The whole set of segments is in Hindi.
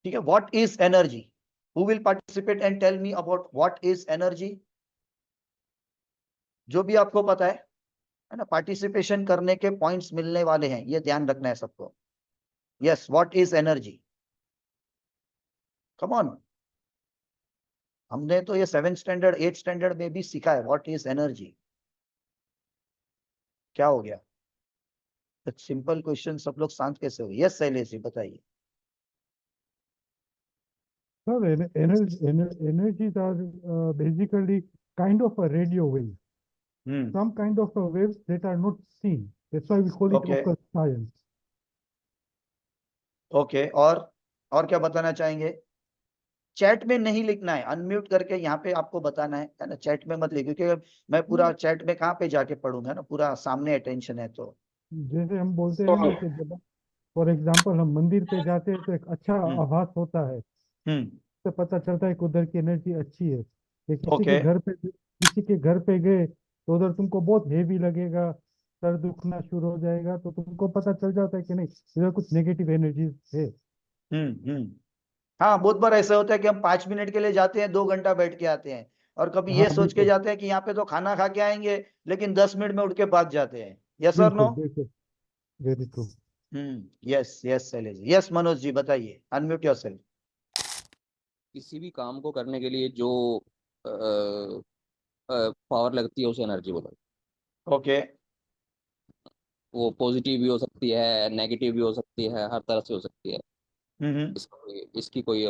ठीक है, what is energy? Who will participate and tell me about what is energy? जो भी आपको पता है ना, पार्टिसिपेशन करने के पॉइंट्स मिलने वाले हैं, ये ध्यान रखना है सबको। Yes, what is energy? Come on, हमने तो ये 7th स्टैंडर्ड 8th स्टैंडर्ड में भी सीखा है, व्हाट इज एनर्जी। क्या हो गया? सिंपल क्वेश्चन, सब लोग शांत कैसे हो? यस शैलेश जी बताइए। Sir, energies are basically kind of a radio wave, some kind of a waves that are not seen. That's why we call it Okay. occult science. Okay, और क्या बताना चाहेंगे? चैट में नहीं लिखना है, अनम्यूट करके यहाँ पे आपको बताना है ना, चैट में मत लिखिए, क्योंकि मैं पूरा चैट में कहाँ पे जाके पढ़ूंगा ना, पूरा सामने अटेंशन है तो। जैसे हम बोलते हैं ना कि जब फॉर एग्जाम्पल हम मंदिर पे जाते हैं तो एक अच्छा आभास होता है, हम्म तो पता चलता है कि उधर की एनर्जी अच्छी है। या ओके। किसी के घर पे गए तो उधर तुमको बहुत हेवी लगेगा, सर दुखना शुरू हो जाएगा, तो तुमको पता चल जाता है कि नहीं, इधर कुछ नेगेटिव एनर्जीज है। हम्म। हाँ, बहुत बार ऐसा होता है कि हम 5 मिनट के लिए जाते हैं, 2 घंटा बैठ के आते हैं, और कभी ये हाँ सोच के बिल्कुल जाते हैं कि यहाँ पे तो खाना खा के आएंगे, लेकिन 10 मिनट में उठ के भाग जाते हैं। यस और नो? बिल्कुल बिल्कुल, very true. Yes yes Shailesh, yes Manoj ji बताइए, अनम्यूट योरसेल्फ। किसी भी काम को करने के लिए जो पावर लगती है उसे एनर्जी बोला जाता ओके। है। वो पॉजिटिव भी हो सकती है, नेगेटिव भी हो सकती है, हर तरह से हो सकती है। हम्म। इसकी कोई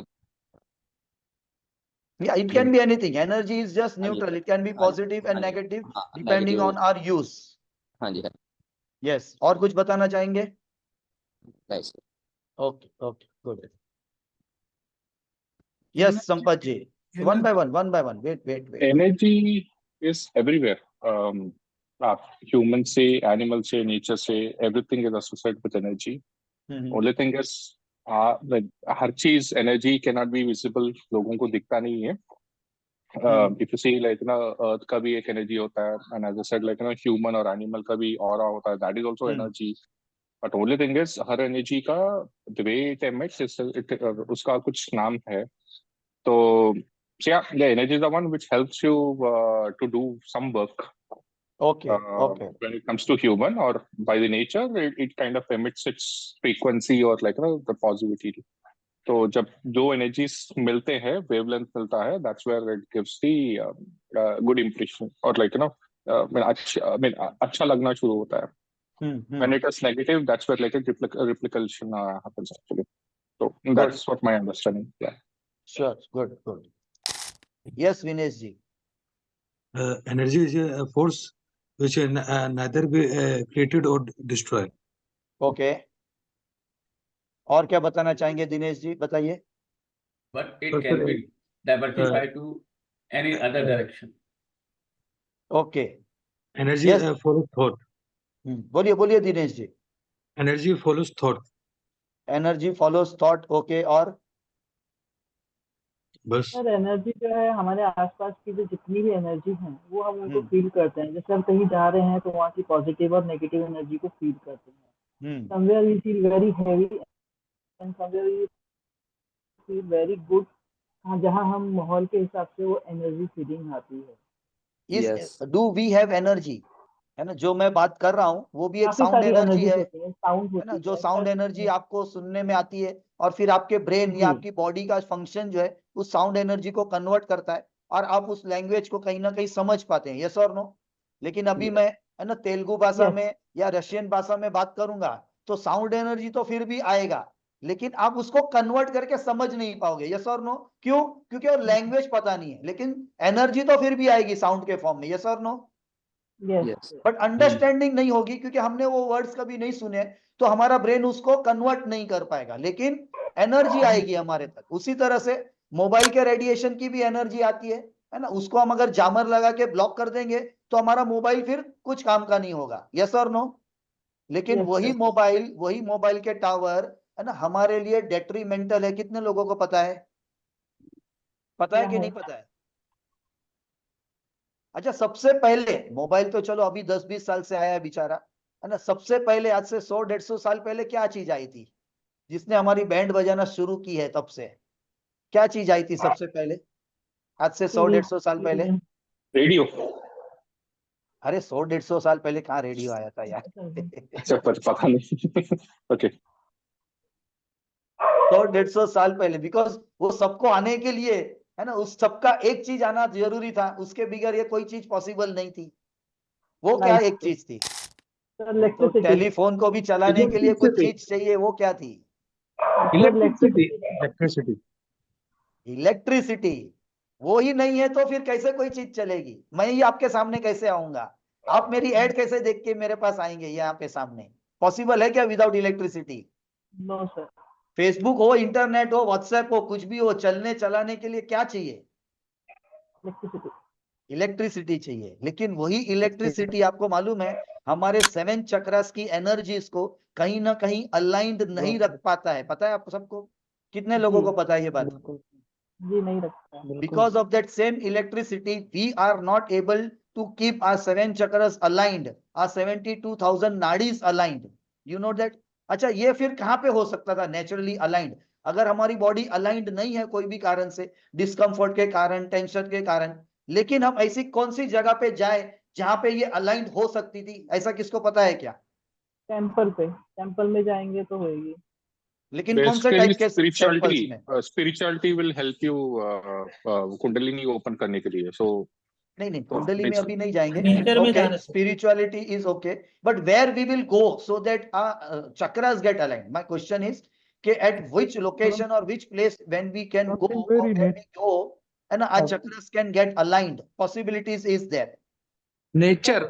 Yeah, it can limit. be anything. Energy is just हाँ जी, neutral. It can be हाँ जी, positive and हाँ जी, negative हाँ depending negative. on our use. हाँ जी, हाँ। Yes. और कुछ बताना चाहेंगे? Nice. Okay, okay, good. Yes, Sampath ji. One by one, one by one. Wait. Energy is everywhere. Um, Human say, animal say, nature say, everything is associated with energy. Only thing is, like हर चीज energy cannot be visible. लोगों को दिखता नहीं है. If you see like Earth का भी एक energy होता है, and as I said like human और animal का भी aura होता है. That is also energy. But only thing is her energy का the way it emits, उसका कुछ नाम है. So yeah, the energy is the one which helps you to do some work. Okay. When it comes to human or by the nature, it kind of emits its frequency or like the positivity. तो जब दो energies मिलते हैं, wavelength मिलता है, that's where it gives the good impression or like अच्छा लगना शुरू होता है. When it is negative, that's where like a replication happens actually. So that's what my understanding. Yeah. Sure. Good. Yes, Vinesh ji. Energy is a force which neither be created or destroyed. Okay. और क्या बताना चाहेंगे दिनेश जी, बताइए? But it can be diversified to any other direction. Okay. Energy Yes. follows thought. बोलिए Dinesh ji. Energy follows thought. Energy follows thought. Okay. और बस सर एनर्जी जो है हमारे आसपास की जो जितनी भी एनर्जी है वो हम उनको फील करते हैं। जैसे हम कहीं जा रहे हैं तो वहाँ की पॉजिटिव और नेगेटिव एनर्जी को फील करते हैं। Somewhere we feel very heavy and somewhere we feel very good, जहाँ हम माहौल के हिसाब से वो एनर्जी फीलिंग आती है। डू वी हैव एनर्जी, है ना? जो मैं बात कर रहा हूँ वो भी एक काफी साउंड सारी एनर्जी एनर्जीज है होती है, साउंड ना? होती जो है, साउंड एनर्जी आपको सुनने में आती है, और फिर आपके ब्रेन या आपकी बॉडी का फंक्शन जो है उस साउंड एनर्जी को कन्वर्ट करता है, और आप उस लैंग्वेज को कहीं ना कहीं समझ पाते हैं। यस और नो? लेकिन अभी मैं, है ना, तेलुगु भाषा में या रशियन भाषा में बात करूंगा तो साउंड एनर्जी तो फिर भी आएगा, लेकिन आप उसको कन्वर्ट करके समझ नहीं पाओगे। यस और नो? क्यों? क्योंकि वो लैंग्वेज पता नहीं है, लेकिन एनर्जी तो फिर भी आएगी साउंड के फॉर्म में। यस और नो? बट अंडरस्टैंडिंग नहीं होगी, क्योंकि हमने वो वर्ड्स कभी नहीं सुने, तो हमारा ब्रेन उसको कन्वर्ट नहीं कर पाएगा, लेकिन एनर्जी आएगी हमारे तक। उसी तरह से मोबाइल के रेडिएशन की भी एनर्जी आती है ना? उसको हम अगर जामर लगा के ब्लॉक कर देंगे तो हमारा मोबाइल फिर कुछ काम का नहीं होगा। यस और नो? लेकिन वही मोबाइल के टावर, है ना, हमारे लिए डेट्रीमेंटल है। कितने लोगों को पता है? पता है कि नहीं पता है? अच्छा, सबसे पहले मोबाइल तो चलो अभी 10-20 साल से आया है बेचारा, है ना? सबसे पहले आज से 100-150 साल पहले क्या चीज आई थी जिसने हमारी बैंड बजाना शुरू की है तब से, क्या चीज आई थी सबसे पहले आज से 100-150 साल पहले? रेडियो। अरे 100-150 साल पहले कहाँ रेडियो आया था यार? अच्छा पता नहीं। ओके 100-150 साल पहले, बिकॉज वो सबको आने के लिए है ना, उस सबका एक चीज आना जरूरी था, उसके बगैर ये कोई चीज पॉसिबल नहीं थी। वो क्या एक चीज थी? तो टेलीफोन को भी चलाने के लिए कुछ चीज चाहिए, वो क्या थी? इलेक्ट्रिसिटी। इलेक्ट्रिसिटी। वो ही नहीं है तो फिर कैसे कोई चीज चलेगी? मैं ही आपके सामने कैसे आऊंगा? आप मेरी एड कैसे देख के मेरे पास आएंगे यहाँ पे सामने? पॉसिबल है क्या without electricity? No sir. Facebook हो, इंटरनेट हो, व्हाट्सएप हो, कुछ भी हो, चलने चलाने के लिए क्या चाहिए? इलेक्ट्रिसिटी चाहिए। लेकिन वही इलेक्ट्रिसिटी आपको मालूम है हमारे 7 चक्रास की एनर्जीज को कहीं ना कहीं अलाइंड नहीं रख पाता है। पता है आप सबको? कितने लोगों को पता है ये बात? जी नहीं रखता। Because of that same electricity, we are not able to keep our 7 chakras aligned, our 72,000 nadis aligned. You know that? अच्छा, ये फिर कहाँ पे हो सकता था नेचुरली अलाइंड? अगर हमारी बॉडी अलाइंड नहीं है कोई भी कारण से, डिस्कम्फर्ट के कारण, टेंशन के कारण, लेकिन हम ऐसी कौन सी जगह पे जाए जहां पे ये अलाइंड हो सकती थी? ऐसा किसको पता है क्या? टेम्पल में जाएंगे तो होगी। लेकिन कौन से टाइप के स्पिरिचुअलिटी टेम्पल्स में? Spirituality will help you kundalini open करने के लिए। सो नहीं, कुंडली में अभी नहीं जाएंगे। नेचर में ओके, जाने से। Spirituality is okay, but where we will go so that chakras get aligned? My question is कि at which location or which place when we can go, very where we go and our chakras can get aligned, possibilities is there. Nature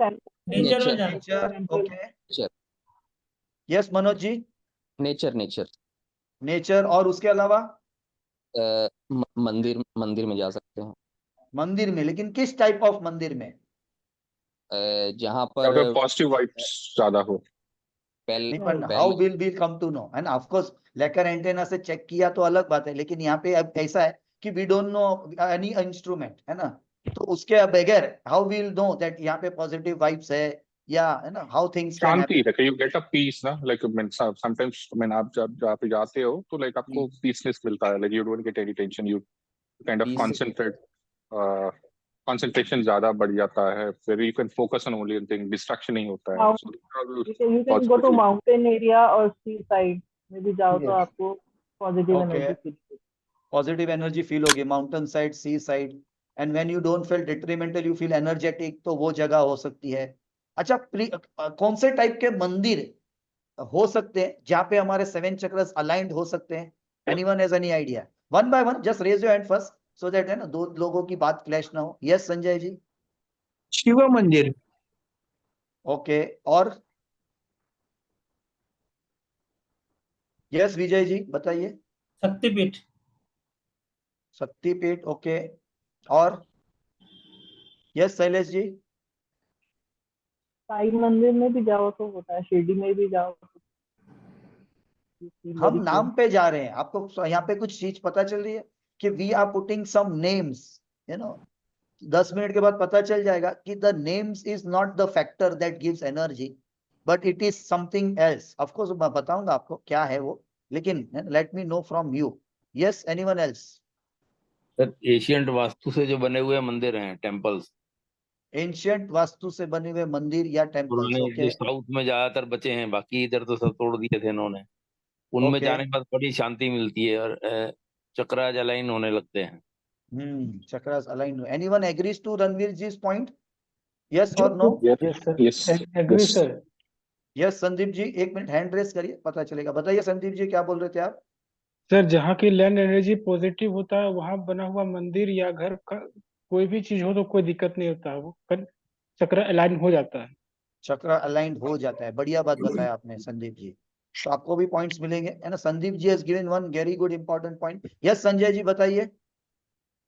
nature में जाने से। Nature, okay. Yes, Manoj ji? Nature nature और उसके अलावा? मंदिर में जा सकते हैं। मंदिर में? लेकिन किस टाइप ऑफ मंदिर में? जहाँ पर पॉजिटिव वाइब्स ज्यादा हो। How will we come to know? है ना, ऑफ कोर्स लेकर एंटेना से चेक किया तो अलग बात है, लेकिन यहाँ पे अब ऐसा है कि we don't know any instrument, है ना, तो उसके बगैर हाउ विल नो दैट यहाँ पे पॉजिटिव वाइब्स है या, है ना, हाउ थिंग्स कैन शांति, like you get a peace ना, लाइक समटाइम्स व्हेन आप जब जहाँ पे जाते हो तो लाइक आपको पीसनेस मिलता है, like you don't get any tension, you kind of concentration ज्यादा बढ़ जाता है, फिर you can focus on only one thing, distraction नहीं होता है। You can go to mountain area और sea side में भी जाओ तो आपको पॉजिटिव एनर्जी फील होगी। पॉजिटिव एनर्जी फील होगी mountain side, sea side, and when you don't feel detrimental you feel energetic, तो वो जगह हो सकती है। अच्छा, कौन से टाइप के मंदिर हो सकते हैं जहाँ पे हमारे 7 चक्रस अलाइंड हो सकते हैं? Anyone has any idea? One by one just raise your hand first so that, है ना, दो लोगों की बात क्लैश ना हो। यस संजय जी? शिव मंदिर। ओके, और? यस विजय जी बताइए। शक्तिपीठ। शक्तिपीठ, ओके, और? यस शैलेश जी? साई मंदिर में भी जाओ तो होता है, शिरडी में भी जाओ तो। हम नाम पे जा रहे हैं, आपको यहाँ पे कुछ चीज पता चल रही है कि we are putting some names, you know, 10 minute के बाद पता चल जाएगा कि the names is not the factor that gives energy, but it is something else. Of course मैं बताऊंगा आपको क्या है वो, लेकिन let me know from you. Yes, anyone else? Sir ancient vastu से जो बने हुए मंदिर हैं, टेम्पल्स, एंशियंट वास्तु से बने हुए मंदिर या टेम्पल्स, पुराने ओके। जो साउथ में ज्यादातर बचे हैं, बाकी इधर तो सब तोड़ दिए थे इन्होंने। उनमें Okay. जाने के बाद बड़ी शांति मिलती है और चक्रास अलाइन होने लगते हैं। chakras aligned. Anyone agrees to Ranveer ji's point? Yes or no? Yes sir, agree sir. Yes, Sandeep ji एक मिनट हैंड रेस करिए, पता चलेगा। बताइए संदीप जी क्या बोल रहे थे आप? सर जहाँ की लैंड एनर्जी पॉजिटिव होता है वहां बना हुआ मंदिर या घर का कोई भी चीज हो तो कोई दिक्कत नहीं होता है, वो चक्र अलाइन हो जाता है। चक्र अलाइंड हो जाता है, बढ़िया बात बताया आपने संदीप जी, तो आपको भी पॉइंट्स मिलेंगे, है ना। Sandeep ji has given one very good important point. Yes Sanjay ji बताइए।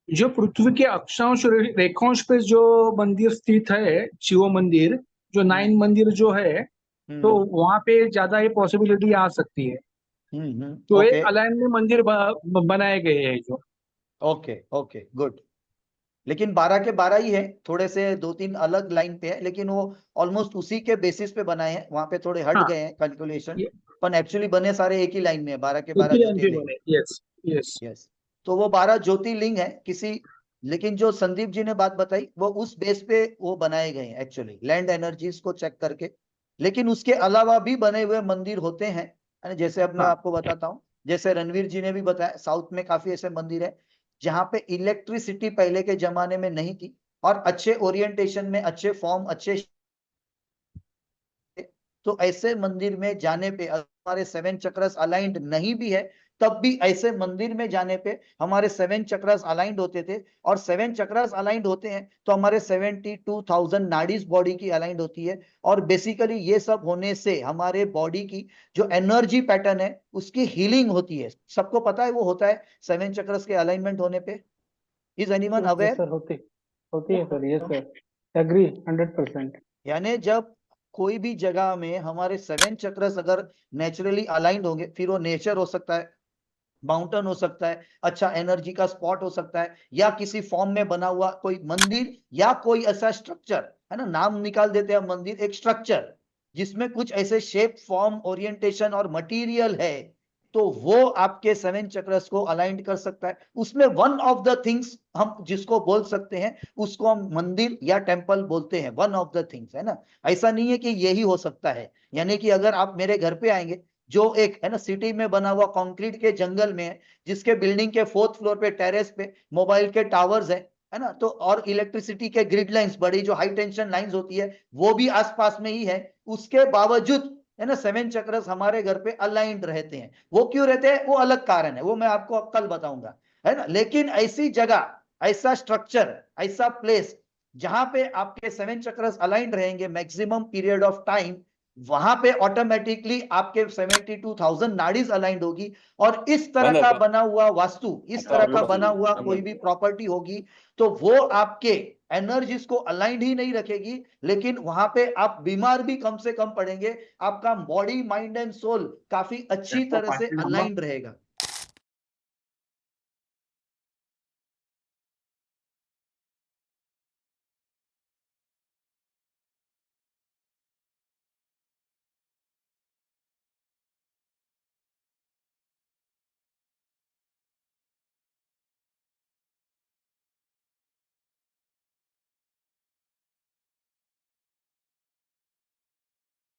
जो पृथ्वी के अक्षांश रेखांश पे जो मंदिर स्थित है, शिव मंदिर, जो 9 मंदिर जो है, तो वहां पे ज्यादा ये पॉसिबिलिटी आ सकती है। तो okay. एक अलाइन में मंदिर बनाए गए हैं जो। Okay okay good. लेकिन 12 के 12 ही है, थोड़े से 2-3 अलग लाइन पे है, लेकिन वो ऑलमोस्ट उसी के बेसिस पे बनाए हैं, वहां पे थोड़े हट गए हैं कैलकुलेशन, पर एक्चुअली बने सारे एक ही लाइन में है, 12 के 12 एक ही लाइन पे ज्योतिर्लिंग। बने, यस यस। यस, तो वो 12 ज्योतिर्लिंग है किसी, लेकिन जो संदीप जी ने बात बताई वो उस बेस पे वो बनाए गए हैं एक्चुअली, लैंड एनर्जीज को चेक करके। लेकिन उसके अलावा भी बने हुए मंदिर होते हैं, जैसे अब मैं आपको बताता हूँ, जैसे रणवीर जी ने भी बताया, साउथ में काफी ऐसे मंदिर है जहाँ पे इलेक्ट्रिसिटी पहले के जमाने में नहीं थी, और अच्छे ओरिएंटेशन में, अच्छे फॉर्म, अच्छे, तो ऐसे मंदिर में जाने पे हमारे 7 चक्रस अलाइंड नहीं भी है, तब भी ऐसे मंदिर में जाने पे हमारे 7 चक्रस अलाइंड होते थे, और 7 चक्रस अलाइंड होते हैं तो हमारे 72,000 नाडीज बॉडी की अलाइंड होती है। और बेसिकली ये सब होने से हमारे बॉडी की जो एनर्जी पैटर्न है उसकी हीलिंग होती है। सबको पता है वो होता है 7 चक्रस के अलाइनमेंट होने पे। Is anyone aware? सर होती है सर, यस सर, एग्री 100%। यानी जब कोई भी जगह में हमारे 7 चक्रस अगर नेचुरली अलाइंड होंगे, फिर वो नेचर हो सकता है, माउंटेन हो सकता है, अच्छा एनर्जी का स्पॉट हो सकता है, या किसी फॉर्म में बना हुआ कोई मंदिर, या कोई ऐसा स्ट्रक्चर है ना, नाम निकाल देते हैं मंदिर, एक स्ट्रक्चर जिसमें कुछ ऐसे शेप, फॉर्म, ओरिएंटेशन और मटेरियल है, तो वो आपके 7 चक्रस को अलाइंड कर सकता है। उसमें वन ऑफ द थिंग्स हम जिसको बोल सकते हैं उसको हम मंदिर या टेम्पल बोलते हैं, वन ऑफ द थिंग्स, है ना। ऐसा नहीं है कि यही हो सकता है, यानी कि अगर आप मेरे घर पे आएंगे जो एक है ना सिटी में बना हुआ कंक्रीट के जंगल में है, जिसके बिल्डिंग के 4th फ्लोर पे टेरेस पे मोबाइल के टावर्स है ना, तो और इलेक्ट्रिसिटी के ग्रिड लाइंस, बड़ी जो हाई टेंशन लाइंस होती है वो भी आसपास में ही है, उसके बावजूद है ना 7 चक्रस हमारे घर पे अलाइंड रहते हैं। वो क्यों रहते हैं, वो अलग कारण है, वो मैं आपको कल बताऊंगा, है ना। लेकिन ऐसी जगह, ऐसा स्ट्रक्चर, ऐसा प्लेस जहां पे आपके 7 चक्रस अलाइंड रहेंगे मैक्सिमम पीरियड ऑफ टाइम, वहां पे ऑटोमेटिकली आपके 72,000 नाड़ीज अलाइंड होगी। और इस तरह का बना हुआ वास्तु, इस तरह का बना हुआ कोई भी प्रॉपर्टी होगी, तो वो आपके एनर्जीज को अलाइंड ही नहीं रखेगी, लेकिन वहां पे आप बीमार भी कम से कम पड़ेंगे, आपका बॉडी, माइंड एंड सोल काफी अच्छी तरह से अलाइंड रहेगा।